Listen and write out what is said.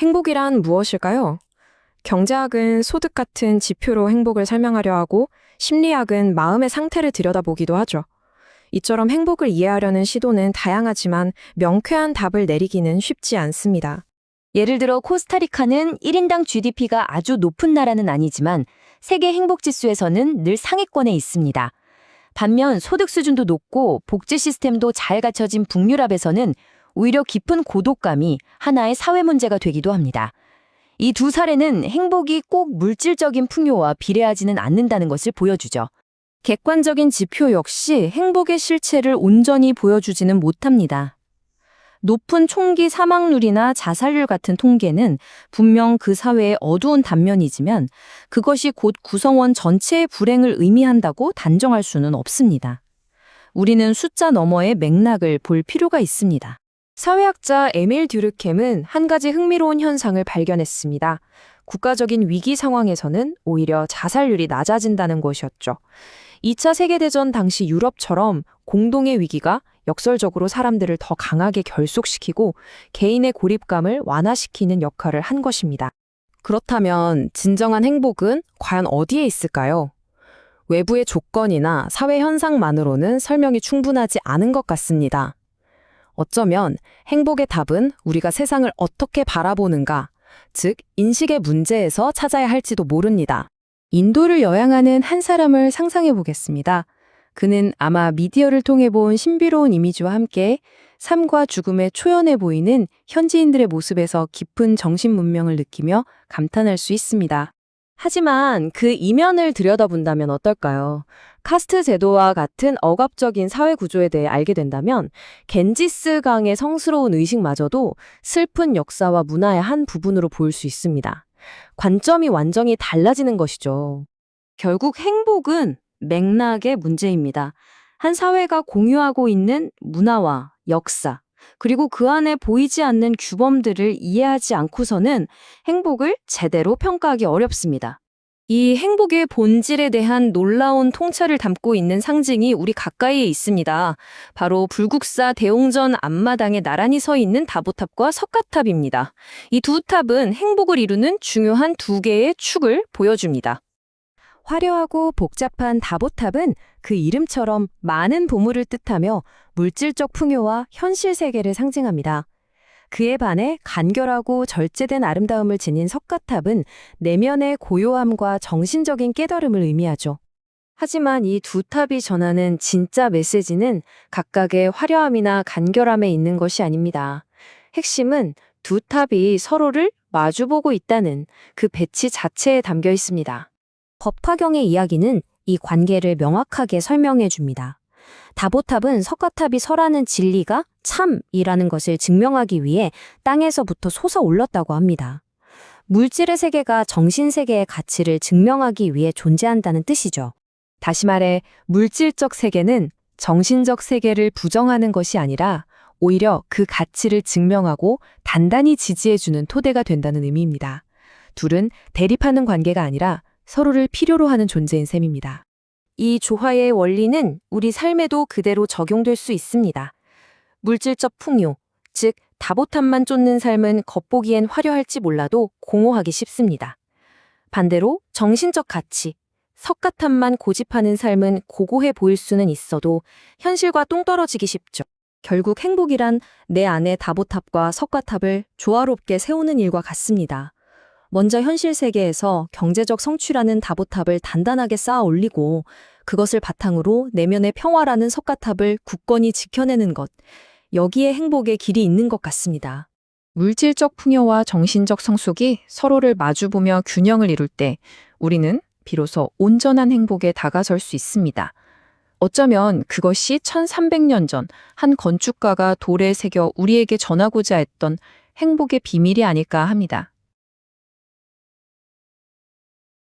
행복이란 무엇일까요? 경제학은 소득 같은 지표로 행복을 설명하려 하고 심리학은 마음의 상태를 들여다보기도 하죠. 이처럼 행복을 이해하려는 시도는 다양하지만 명쾌한 답을 내리기는 쉽지 않습니다. 예를 들어 코스타리카는 1인당 GDP가 아주 높은 나라는 아니지만 세계 행복 지수에서는 늘 상위권에 있습니다. 반면 소득 수준도 높고 복지 시스템도 잘 갖춰진 북유럽에서는 오히려 깊은 고독감이 하나의 사회 문제가 되기도 합니다. 이 두 사례는 행복이 꼭 물질적인 풍요와 비례하지는 않는다는 것을 보여주죠. 객관적인 지표 역시 행복의 실체를 온전히 보여주지는 못합니다. 높은 총기 사망률이나 자살률 같은 통계는 분명 그 사회의 어두운 단면이지만 그것이 곧 구성원 전체의 불행을 의미한다고 단정할 수는 없습니다. 우리는 숫자 너머의 맥락을 볼 필요가 있습니다. 사회학자 에밀 듀르켐은 한 가지 흥미로운 현상을 발견했습니다. 국가적인 위기 상황에서는 오히려 자살률이 낮아진다는 것이었죠. 2차 세계대전 당시 유럽처럼 공동의 위기가 역설적으로 사람들을 더 강하게 결속시키고 개인의 고립감을 완화시키는 역할을 한 것입니다. 그렇다면 진정한 행복은 과연 어디에 있을까요? 외부의 조건이나 사회 현상만으로는 설명이 충분하지 않은 것 같습니다. 어쩌면 행복의 답은 우리가 세상을 어떻게 바라보는가, 즉 인식의 문제에서 찾아야 할지도 모릅니다. 인도를 여행하는 한 사람을 상상해 보겠습니다. 그는 아마 미디어를 통해 본 신비로운 이미지와 함께 삶과 죽음에 초연해 보이는 현지인들의 모습에서 깊은 정신 문명을 느끼며 감탄할 수 있습니다. 하지만 그 이면을 들여다본다면 어떨까요? 카스트 제도와 같은 억압적인 사회 구조에 대해 알게 된다면 겐지스 강의 성스러운 의식마저도 슬픈 역사와 문화의 한 부분으로 보일 수 있습니다. 관점이 완전히 달라지는 것이죠. 결국 행복은 맥락의 문제입니다. 한 사회가 공유하고 있는 문화와 역사, 그리고 그 안에 보이지 않는 규범들을 이해하지 않고서는 행복을 제대로 평가하기 어렵습니다. 이 행복의 본질에 대한 놀라운 통찰을 담고 있는 상징이 우리 가까이에 있습니다. 바로 불국사 대웅전 앞마당에 나란히 서 있는 다보탑과 석가탑입니다. 이 두 탑은 행복을 이루는 중요한 두 개의 축을 보여줍니다. 화려하고 복잡한 다보탑은 그 이름처럼 많은 보물을 뜻하며 물질적 풍요와 현실 세계를 상징합니다. 그에 반해 간결하고 절제된 아름다움을 지닌 석가탑은 내면의 고요함과 정신적인 깨달음을 의미하죠. 하지만 이 두 탑이 전하는 진짜 메시지는 각각의 화려함이나 간결함에 있는 것이 아닙니다. 핵심은 두 탑이 서로를 마주보고 있다는 그 배치 자체에 담겨 있습니다. 법화경의 이야기는 이 관계를 명확하게 설명해 줍니다. 다보탑은 석가탑이 설하는 진리가 참이라는 것을 증명하기 위해 땅에서부터 솟아올랐다고 합니다. 물질의 세계가 정신세계의 가치를 증명하기 위해 존재한다는 뜻이죠. 다시 말해 물질적 세계는 정신적 세계를 부정하는 것이 아니라 오히려 그 가치를 증명하고 단단히 지지해주는 토대가 된다는 의미입니다. 둘은 대립하는 관계가 아니라 서로를 필요로 하는 존재인 셈입니다. 이 조화의 원리는 우리 삶에도 그대로 적용될 수 있습니다. 물질적 풍요, 즉 다보탑만 쫓는 삶은 겉보기엔 화려할지 몰라도 공허하기 쉽습니다. 반대로 정신적 가치, 석가탑만 고집하는 삶은 고고해 보일 수는 있어도 현실과 똥떨어지기 쉽죠. 결국 행복이란 내 안의 다보탑과 석가탑을 조화롭게 세우는 일과 같습니다. 먼저 현실 세계에서 경제적 성취라는 다보탑을 단단하게 쌓아 올리고 그것을 바탕으로 내면의 평화라는 석가탑을 굳건히 지켜내는 것. 여기에 행복의 길이 있는 것 같습니다. 물질적 풍요와 정신적 성숙이 서로를 마주보며 균형을 이룰 때 우리는 비로소 온전한 행복에 다가설 수 있습니다. 어쩌면 그것이 1300년 전 한 건축가가 돌에 새겨 우리에게 전하고자 했던 행복의 비밀이 아닐까 합니다.